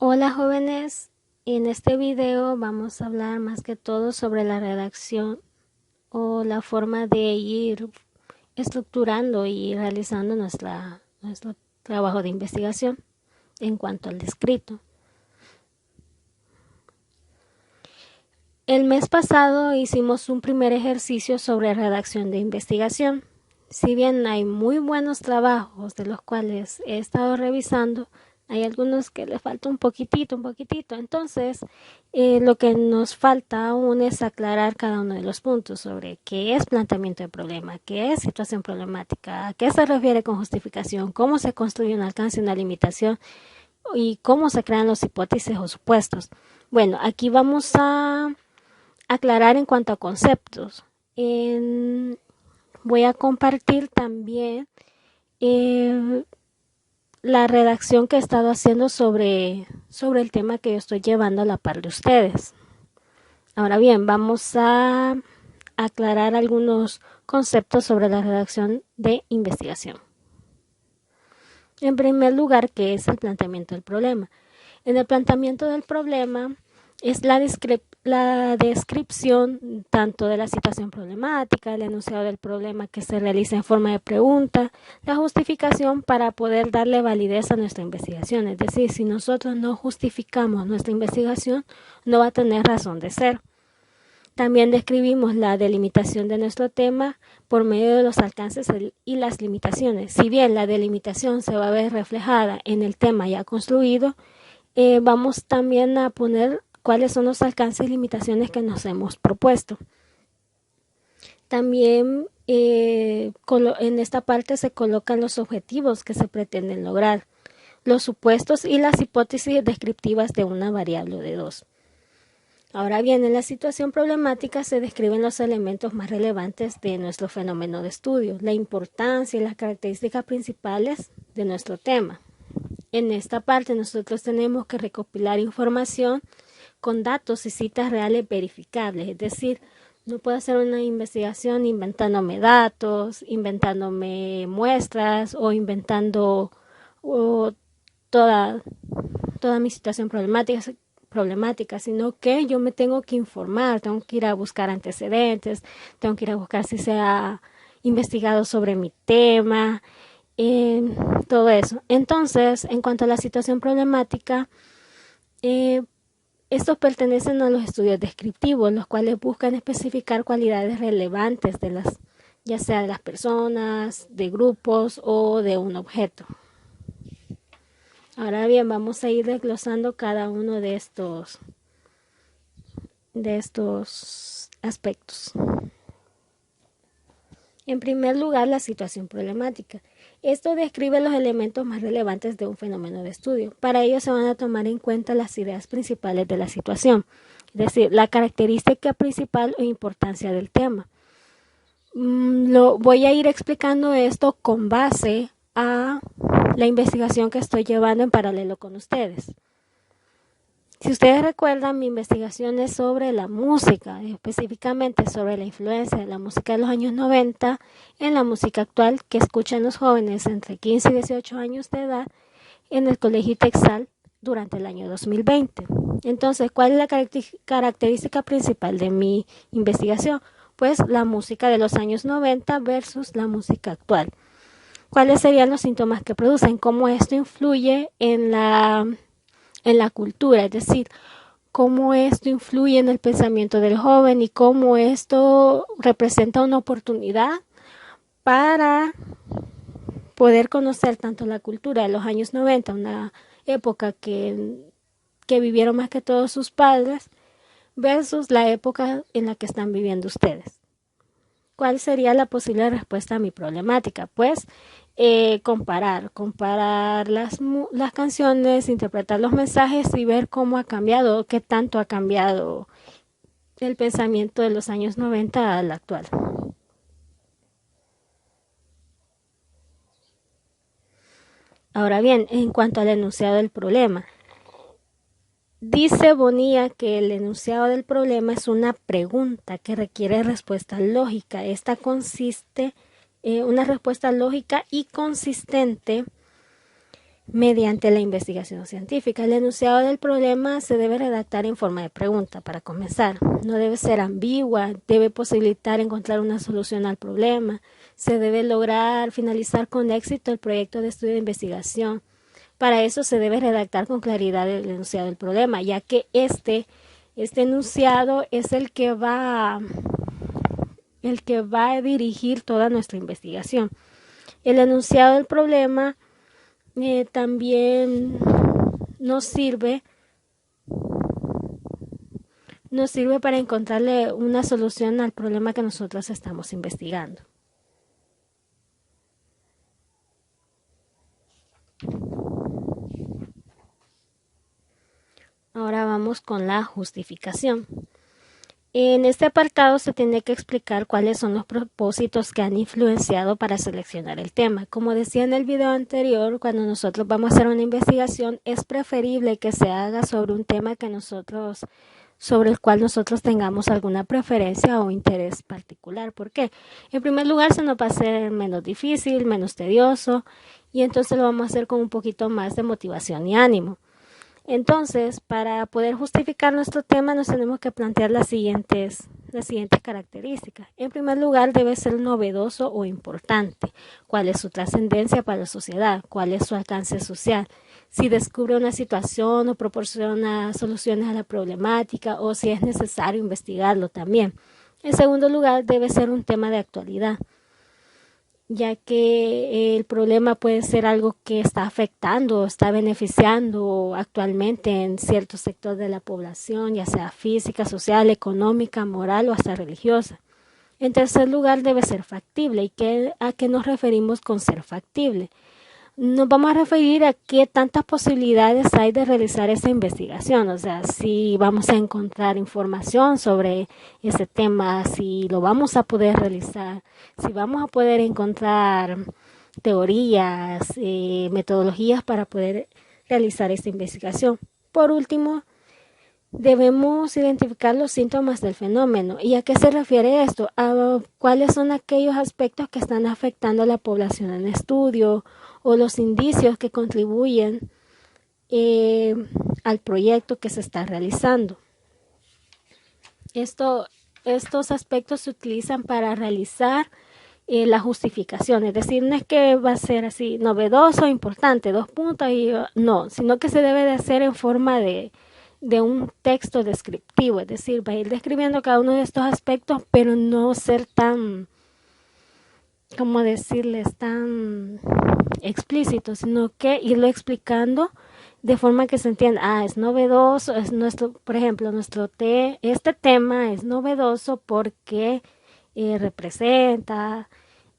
Hola jóvenes, en este video vamos a hablar más que todo sobre la redacción o la forma de ir estructurando y realizando nuestro trabajo de investigación en cuanto al escrito. El mes pasado hicimos un primer ejercicio sobre redacción de investigación. Si bien hay muy buenos trabajos de los cuales he estado revisando, hay algunos que le falta un poquitito. Entonces, lo que nos falta aún es aclarar cada uno de los puntos sobre qué es planteamiento de problema, qué es situación problemática, a qué se refiere con justificación, cómo se construye un alcance y una limitación y cómo se crean los hipótesis o supuestos. Bueno, aquí vamos a aclarar en cuanto a conceptos. Voy a compartir también eh, la redacción que he estado haciendo sobre el tema que yo estoy llevando a la par de ustedes. Ahora bien, vamos a aclarar algunos conceptos sobre la redacción de investigación. En primer lugar, ¿qué es el planteamiento del problema? En el planteamiento del problema es la descripción tanto de la situación problemática, el enunciado del problema que se realiza en forma de pregunta, la justificación para poder darle validez a nuestra investigación. Es decir, si nosotros no justificamos nuestra investigación, no va a tener razón de ser. También describimos la delimitación de nuestro tema por medio de los alcances y las limitaciones. Si bien la delimitación se va a ver reflejada en el tema ya construido, vamos también a poner cuáles son los alcances y limitaciones que nos hemos propuesto. También en esta parte se colocan los objetivos que se pretenden lograr, los supuestos y las hipótesis descriptivas de una variable de 2. Ahora bien, en la situación problemática se describen los elementos más relevantes de nuestro fenómeno de estudio, la importancia y las características principales de nuestro tema. En esta parte nosotros tenemos que recopilar información con datos y citas reales verificables, es decir, no puedo hacer una investigación inventándome datos, inventándome muestras o inventando toda mi situación problemática, sino que yo me tengo que informar, tengo que ir a buscar antecedentes, tengo que ir a buscar si se ha investigado sobre mi tema, todo eso. Entonces, en cuanto a la situación problemática, estos pertenecen a los estudios descriptivos, los cuales buscan especificar cualidades relevantes de las, ya sea de las personas, de grupos o de un objeto. Ahora bien, vamos a ir desglosando cada uno de estos aspectos. En primer lugar, la situación problemática. Esto describe los elementos más relevantes de un fenómeno de estudio. Para ello se van a tomar en cuenta las ideas principales de la situación, es decir, la característica principal o importancia del tema. Voy a ir explicando esto con base a la investigación que estoy llevando en paralelo con ustedes. Si ustedes recuerdan, mi investigación es sobre la música, específicamente sobre la influencia de la música de los años 90 en la música actual que escuchan los jóvenes entre 15 y 18 años de edad en el Colegio Texal durante el año 2020. Entonces, ¿cuál es la característica principal de mi investigación? Pues la música de los años 90 versus la música actual. ¿Cuáles serían los síntomas que producen? ¿Cómo esto influye en la cultura? Es decir, cómo esto influye en el pensamiento del joven y cómo esto representa una oportunidad para poder conocer tanto la cultura de los años 90, una época que vivieron más que todos sus padres, versus la época en la que están viviendo ustedes. ¿Cuál sería la posible respuesta a mi problemática? Pues comparar las canciones, interpretar los mensajes y ver cómo ha cambiado, qué tanto ha cambiado el pensamiento de los años 90 al actual. Ahora bien, en cuanto al enunciado del problema, dice Bonilla que el enunciado del problema es una pregunta que requiere respuesta lógica. Esta consiste una respuesta lógica y consistente mediante la investigación científica. El enunciado del problema se debe redactar en forma de pregunta para comenzar. No debe ser ambigua, debe posibilitar encontrar una solución al problema. Se debe lograr finalizar con éxito el proyecto de estudio de investigación. Para eso se debe redactar con claridad el enunciado del problema, ya que este enunciado es el que va a dirigir toda nuestra investigación. El enunciado del problema también nos sirve para encontrarle una solución al problema que nosotros estamos investigando. Ahora vamos con la justificación. En este apartado se tiene que explicar cuáles son los propósitos que han influenciado para seleccionar el tema. Como decía en el video anterior, cuando nosotros vamos a hacer una investigación, es preferible que se haga sobre un tema sobre el cual nosotros tengamos alguna preferencia o interés particular. ¿Por qué? En primer lugar, se nos va a hacer menos difícil, menos tedioso, y entonces lo vamos a hacer con un poquito más de motivación y ánimo. Entonces, para poder justificar nuestro tema, nos tenemos que plantear las siguientes características. En primer lugar, debe ser novedoso o importante. ¿Cuál es su trascendencia para la sociedad? ¿Cuál es su alcance social? Si descubre una situación o proporciona soluciones a la problemática, o si es necesario investigarlo también. En segundo lugar, debe ser un tema de actualidad, ya que el problema puede ser algo que está afectando o está beneficiando actualmente en cierto sector de la población, ya sea física, social, económica, moral o hasta religiosa. En tercer lugar, debe ser factible. ¿Y a qué nos referimos con ser factible? Nos vamos a referir a qué tantas posibilidades hay de realizar esa investigación, o sea, si vamos a encontrar información sobre ese tema, si lo vamos a poder realizar, si vamos a poder encontrar teorías, metodologías para poder realizar esta investigación. Por último, debemos identificar los síntomas del fenómeno. ¿Y a qué se refiere esto? A cuáles son aquellos aspectos que están afectando a la población en estudio, o los indicios que contribuyen al proyecto que se está realizando. Estos aspectos se utilizan para realizar la justificación, es decir, no es que va a ser así novedoso, importante, 2 puntos, no, sino que se debe de hacer en forma de un texto descriptivo, es decir, va a ir describiendo cada uno de estos aspectos, pero no ser tan, ¿cómo decirles?, tan explícito, sino que irlo explicando de forma que se entienda, es novedoso, por ejemplo, este tema es novedoso porque representa,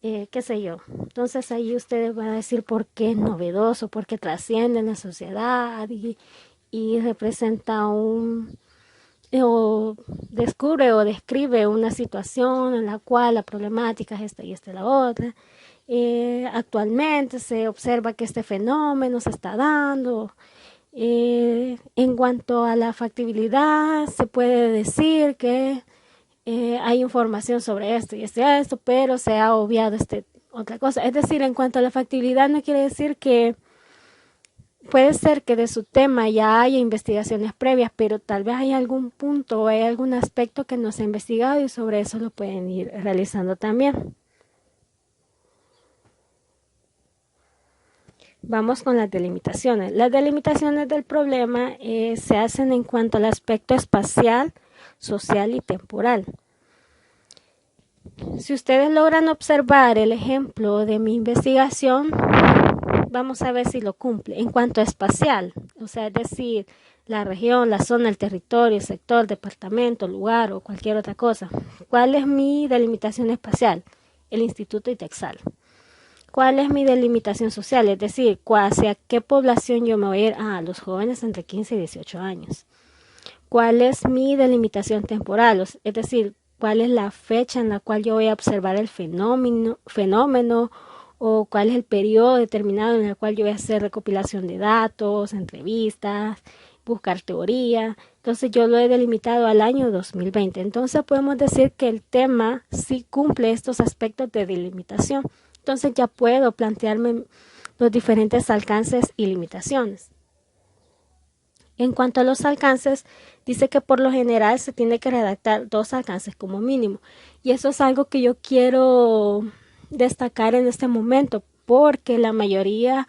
qué sé yo. Entonces ahí ustedes van a decir por qué es novedoso, porque trasciende en la sociedad y representa o descubre o describe una situación en la cual la problemática es esta y esta la otra. Actualmente se observa que este fenómeno se está dando. En cuanto a la factibilidad, se puede decir que hay información sobre esto y esto, pero se ha obviado otra cosa. Es decir, en cuanto a la factibilidad, no quiere decir que puede ser que de su tema ya haya investigaciones previas, pero tal vez hay algún punto o hay algún aspecto que no se ha investigado y sobre eso lo pueden ir realizando también. Vamos con las delimitaciones. Las delimitaciones del problema se hacen en cuanto al aspecto espacial, social y temporal. Si ustedes logran observar el ejemplo de mi investigación, vamos a ver si lo cumple. En cuanto a espacial, o sea, es decir, la región, la zona, el territorio, el sector, departamento, lugar o cualquier otra cosa. ¿Cuál es mi delimitación espacial? El Instituto ITEXAL. ¿Cuál es mi delimitación social? Es decir, ¿hacia qué población yo me voy a ir? Los jóvenes entre 15 y 18 años. ¿Cuál es mi delimitación temporal? Es decir, ¿cuál es la fecha en la cual yo voy a observar el fenómeno o cuál es el periodo determinado en el cual yo voy a hacer recopilación de datos, entrevistas, buscar teoría? Entonces yo lo he delimitado al año 2020. Entonces podemos decir que el tema sí cumple estos aspectos de delimitación. Entonces ya puedo plantearme los diferentes alcances y limitaciones. En cuanto a los alcances, dice que por lo general se tiene que redactar 2 alcances como mínimo. Y eso es algo que yo quiero destacar en este momento, porque la mayoría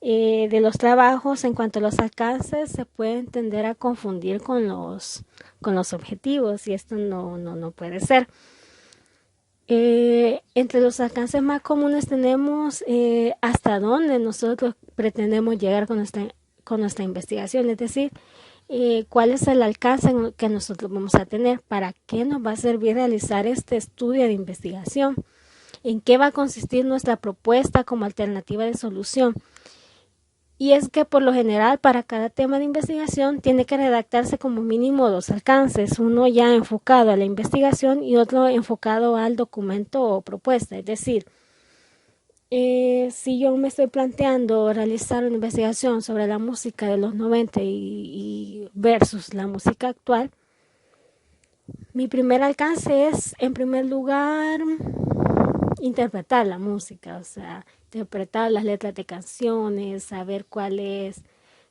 de los trabajos en cuanto a los alcances se pueden tender a confundir con los objetivos, y esto no puede ser. Entre los alcances más comunes tenemos hasta dónde nosotros pretendemos llegar con nuestra investigación, es decir, cuál es el alcance que nosotros vamos a tener, para qué nos va a servir realizar este estudio de investigación, en qué va a consistir nuestra propuesta como alternativa de solución. Y es que por lo general para cada tema de investigación tiene que redactarse como mínimo 2 alcances, uno ya enfocado a la investigación y otro enfocado al documento o propuesta. Es decir, si yo me estoy planteando realizar una investigación sobre la música de los 90 y versus la música actual, mi primer alcance es, en primer lugar, interpretar la música, o sea, interpretar las letras de canciones, saber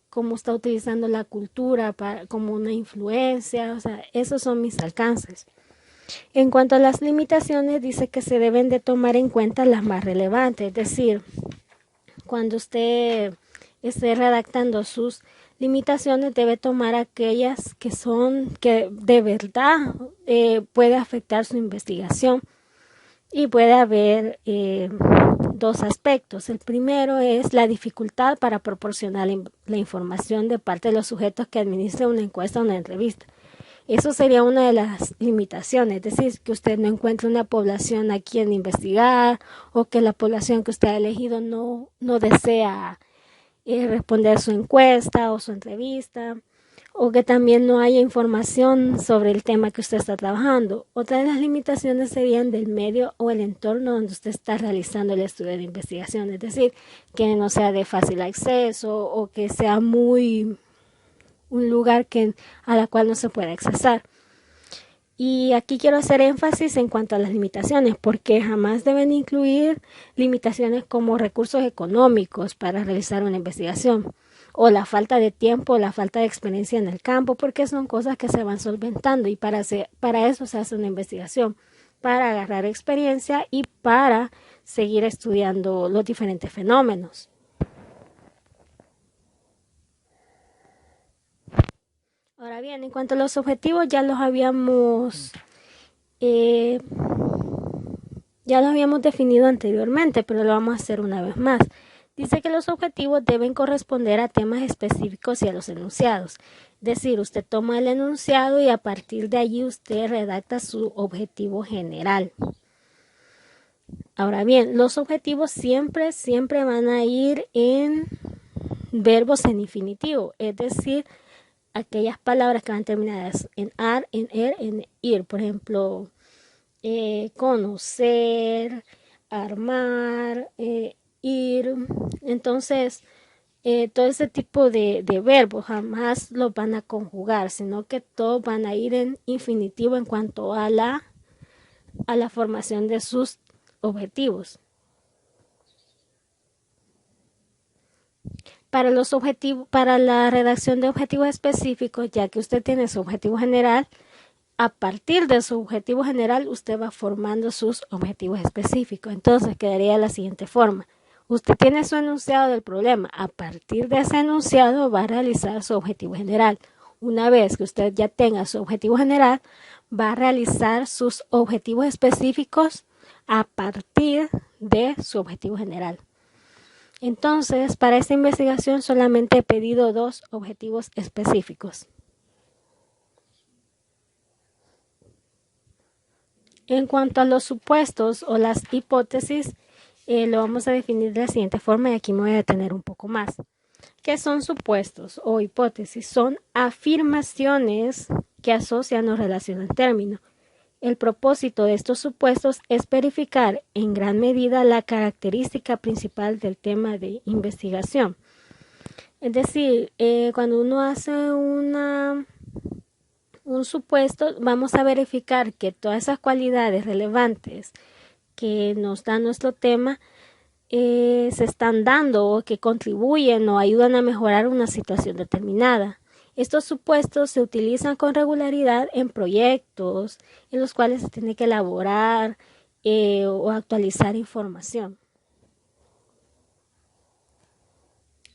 cómo está utilizando la cultura como una influencia, o sea, esos son mis alcances. En cuanto a las limitaciones, dice que se deben de tomar en cuenta las más relevantes, es decir, cuando usted esté redactando sus limitaciones, debe tomar aquellas que de verdad puede afectar su investigación. Y puede haber 2 aspectos. El primero es la dificultad para proporcionar la información de parte de los sujetos que administran una encuesta o una entrevista. Eso sería una de las limitaciones, es decir, que usted no encuentre una población a quien investigar, o que la población que usted ha elegido no desea responder su encuesta o su entrevista, o que también no haya información sobre el tema que usted está trabajando. Otra de las limitaciones serían del medio o el entorno donde usted está realizando el estudio de investigación, es decir, que no sea de fácil acceso o que sea un lugar a la cual no se puede accesar. Y aquí quiero hacer énfasis en cuanto a las limitaciones, porque jamás deben incluir limitaciones como recursos económicos para realizar una investigación, o la falta de tiempo, o la falta de experiencia en el campo, porque son cosas que se van solventando, y para eso se hace una investigación, para agarrar experiencia y para seguir estudiando los diferentes fenómenos. Ahora bien, en cuanto a los objetivos, ya los habíamos definido anteriormente, pero lo vamos a hacer una vez más. Dice que los objetivos deben corresponder a temas específicos y a los enunciados. Es decir, usted toma el enunciado y a partir de allí usted redacta su objetivo general. Ahora bien, los objetivos siempre van a ir en verbos en infinitivo, es decir, aquellas palabras que van terminadas en ar, en en ir. Por ejemplo, conocer, armar, ir. Entonces, todo ese tipo de verbos jamás los van a conjugar, sino que todos van a ir en infinitivo en cuanto a la formación de sus objetivos. Para la redacción de objetivos específicos, ya que usted tiene su objetivo general, a partir de su objetivo general usted va formando sus objetivos específicos. Entonces quedaría de la siguiente forma: usted tiene su enunciado del problema, a partir de ese enunciado va a realizar su objetivo general. Una vez que usted ya tenga su objetivo general, va a realizar sus objetivos específicos a partir de su objetivo general. Entonces, para esta investigación solamente he pedido 2 objetivos específicos. En cuanto a los supuestos o las hipótesis, lo vamos a definir de la siguiente forma, y aquí me voy a detener un poco más. ¿Qué son supuestos o hipótesis? Son afirmaciones que asocian o relacionan términos. El propósito de estos supuestos es verificar en gran medida la característica principal del tema de investigación. Es decir, cuando uno hace un supuesto, vamos a verificar que todas esas cualidades relevantes que nos da nuestro tema se están dando o que contribuyen o ayudan a mejorar una situación determinada. Estos supuestos se utilizan con regularidad en proyectos en los cuales se tiene que elaborar o actualizar información.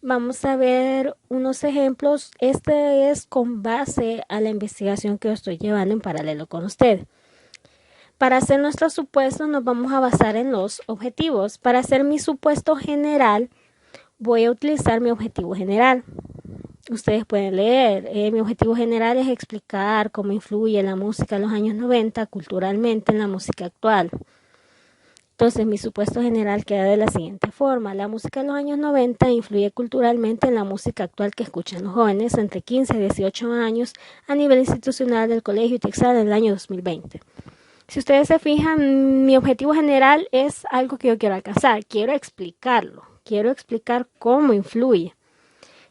Vamos a ver unos ejemplos. Este es con base a la investigación que yo estoy llevando en paralelo con ustedes. Para hacer nuestros supuestos nos vamos a basar en los objetivos. Para hacer mi supuesto general voy a utilizar mi objetivo general. Ustedes pueden leer. Mi objetivo general es explicar cómo influye la música de los años 90 culturalmente en la música actual. Entonces, mi supuesto general queda de la siguiente forma. La música de los años 90 influye culturalmente en la música actual que escuchan los jóvenes entre 15 y 18 años a nivel institucional del Colegio Itexal en el año 2020. Si ustedes se fijan, mi objetivo general es algo que yo quiero alcanzar. Quiero explicarlo. Quiero explicar cómo influye.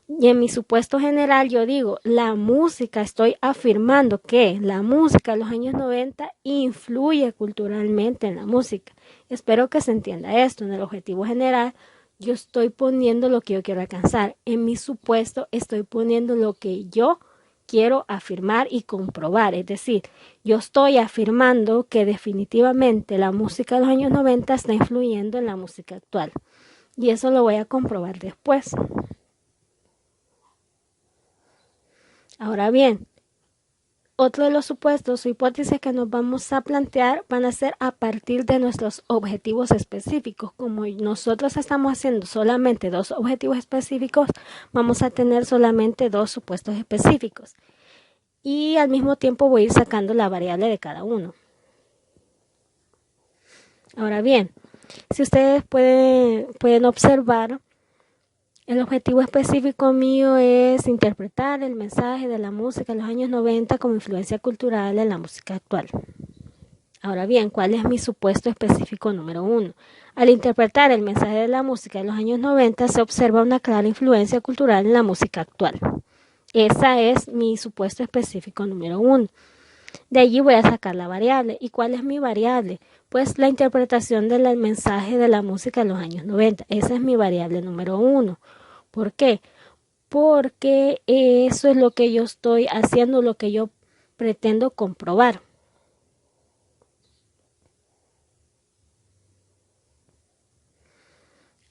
Y en mi supuesto general yo digo, la música, estoy afirmando que la música de los años 90 influye culturalmente en la música. Espero que se entienda esto. En el objetivo general yo estoy poniendo lo que yo quiero alcanzar. En mi supuesto estoy poniendo lo que yo quiero afirmar y comprobar. Es decir, yo estoy afirmando que definitivamente la música de los años 90 está influyendo en la música actual. Y eso lo voy a comprobar después. Ahora bien, otro de los supuestos o hipótesis que nos vamos a plantear van a ser a partir de nuestros objetivos específicos. Como nosotros estamos haciendo solamente 2 objetivos específicos, vamos a tener solamente 2 supuestos específicos. Y al mismo tiempo voy a ir sacando la variable de cada uno. Ahora bien, si ustedes pueden observar, el objetivo específico mío es interpretar el mensaje de la música de los años 90 como influencia cultural en la música actual. Ahora bien, ¿cuál es mi supuesto específico número 1? Al interpretar el mensaje de la música de los años 90 se observa una clara influencia cultural en la música actual. Esa es mi supuesto específico número 1. De allí voy a sacar la variable. ¿Y cuál es mi variable? Pues la interpretación del mensaje de la música de los años 90. Esa es mi variable número 1. ¿Por qué? Porque eso es lo que yo estoy haciendo, lo que yo pretendo comprobar.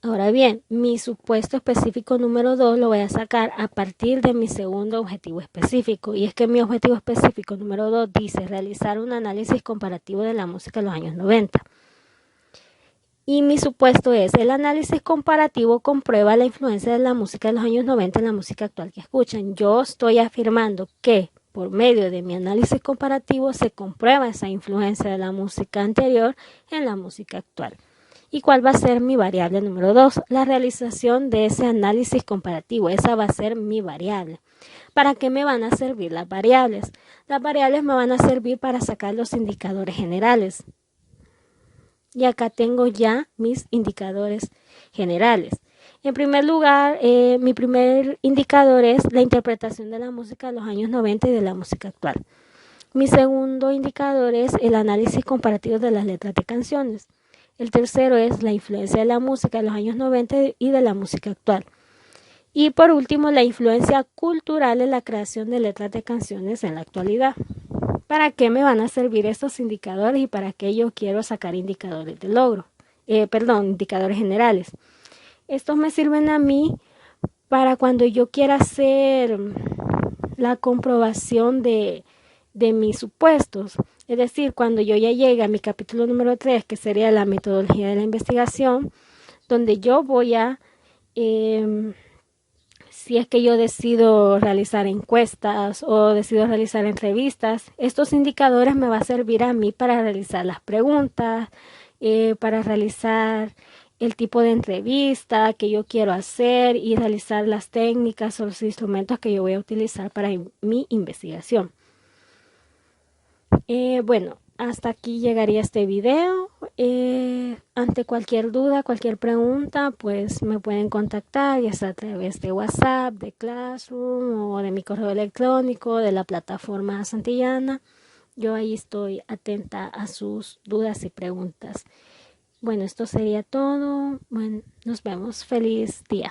Ahora bien, mi supuesto específico número 2 lo voy a sacar a partir de mi segundo objetivo específico. Y es que mi objetivo específico número 2 dice realizar un análisis comparativo de la música de los años 90. Y mi supuesto es, el análisis comparativo comprueba la influencia de la música de los años 90 en la música actual que escuchan. Yo estoy afirmando que por medio de mi análisis comparativo se comprueba esa influencia de la música anterior en la música actual. ¿Y cuál va a ser mi variable número 2? La realización de ese análisis comparativo. Esa va a ser mi variable. ¿Para qué me van a servir las variables? Las variables me van a servir para sacar los indicadores generales. Y acá tengo ya mis indicadores generales. En primer lugar, mi primer indicador es la interpretación de la música de los años 90 y de la música actual. Mi segundo indicador es el análisis comparativo de las letras de canciones. El tercero es la influencia de la música de los años 90 y de la música actual. Y por último, la influencia cultural en la creación de letras de canciones en la actualidad. ¿Para qué me van a servir estos indicadores y para qué yo quiero sacar indicadores de logro? Indicadores generales. Estos me sirven a mí para cuando yo quiera hacer la comprobación de mis supuestos. Es decir, cuando yo ya llegue a mi capítulo número 3, que sería la metodología de la investigación, donde yo voy a, si es que yo decido realizar encuestas o decido realizar entrevistas, estos indicadores me van a servir a mí para realizar las preguntas, para realizar el tipo de entrevista que yo quiero hacer y realizar las técnicas o los instrumentos que yo voy a utilizar para mi investigación. Bueno, hasta aquí llegaría este video. Ante cualquier duda, cualquier pregunta, pues me pueden contactar, ya sea a través de WhatsApp, de Classroom o de mi correo electrónico, de la plataforma Santillana. Yo ahí estoy atenta a sus dudas y preguntas. Bueno, esto sería todo. Bueno, nos vemos. Feliz día.